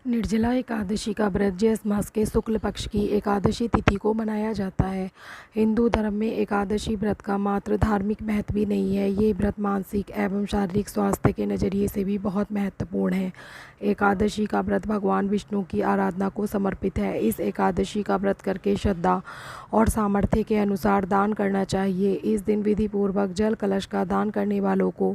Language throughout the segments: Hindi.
निर्जला एकादशी का व्रत ज्येष्ठ मास के शुक्ल पक्ष की एकादशी तिथि को मनाया जाता है। हिंदू धर्म में एकादशी व्रत का मात्र धार्मिक महत्व भी नहीं है, ये व्रत मानसिक एवं शारीरिक स्वास्थ्य के नज़रिए से भी बहुत महत्वपूर्ण है। एकादशी का व्रत भगवान विष्णु की आराधना को समर्पित है। इस एकादशी का व्रत करके श्रद्धा और सामर्थ्य के अनुसार दान करना चाहिए। इस दिन विधि पूर्वक जल कलश का दान करने वालों को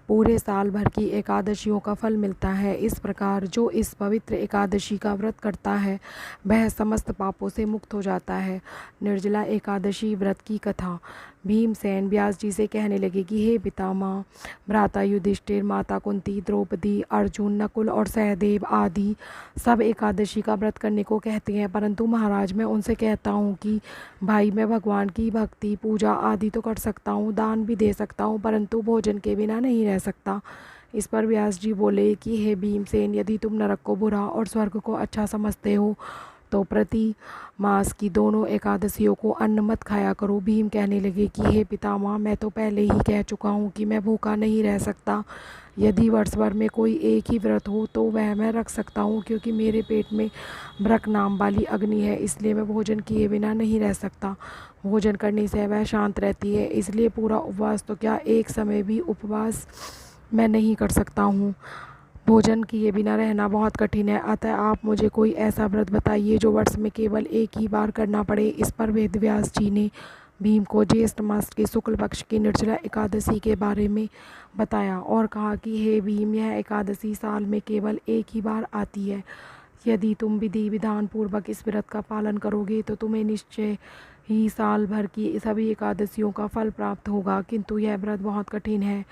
पूरे साल भर की एकादशियों का फल मिलता है। इस प्रकार जो इस पवित्र एकादशी का व्रत करता है वह समस्त पापों से मुक्त हो जाता है। निर्जला एकादशी व्रत की कथा। भीमसेन व्यास जी से कहने लगे कि हे पितामह, भ्राता युधिष्ठिर, माता कुंती, द्रौपदी, अर्जुन, नकुल और सहदेव आदि सब एकादशी का व्रत करने को कहते हैं, परंतु महाराज मैं उनसे कहता हूँ कि भाई मैं भगवान की भक्ति पूजा आदि तो कर सकता हूँ, दान भी दे सकता हूँ, परंतु भोजन के बिना नहीं रह सकता। इस पर व्यास जी बोले कि हे भीमसेन, यदि तुम नरक को बुरा और स्वर्ग को अच्छा समझते हो तो प्रति मास की दोनों एकादशियों को अन्न मत खाया करो। भीम कहने लगे कि हे पितामह, मैं तो पहले ही कह चुका हूँ कि मैं भूखा नहीं रह सकता। यदि वर्ष भर में कोई एक ही व्रत हो तो वह मैं रख सकता हूँ, क्योंकि मेरे पेट में ब्रक नाम वाली अग्नि है, इसलिए मैं भोजन किए बिना नहीं रह सकता। भोजन करने से वह शांत रहती है, इसलिए पूरा उपवास तो क्या, एक समय भी उपवास मैं नहीं कर सकता हूँ। भोजन किए बिना रहना बहुत कठिन है, अतः आप मुझे कोई ऐसा व्रत बताइए जो वर्ष में केवल एक ही बार करना पड़े। इस पर वेद व्यास जी ने भीम को ज्येष्ठ मास के शुक्ल पक्ष की निर्जला एकादशी के बारे में बताया और कहा कि हे भीम, यह एकादशी साल में केवल एक ही बार आती है। यदि तुम विधि विधान पूर्वक इस व्रत का पालन करोगे तो तुम्हें निश्चय ही साल भर की सभी एकादशियों का फल प्राप्त होगा, किंतु यह व्रत बहुत कठिन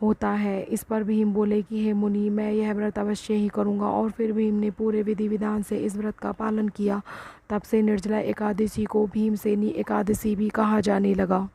होता है। इस पर भीम बोले कि हे मुनि, मैं यह व्रत अवश्य ही करूँगा। और फिर भीम ने पूरे विधि विधान से इस व्रत का पालन किया। तब से निर्जला एकादशी को भीमसेनी एकादशी भी कहा जाने लगा।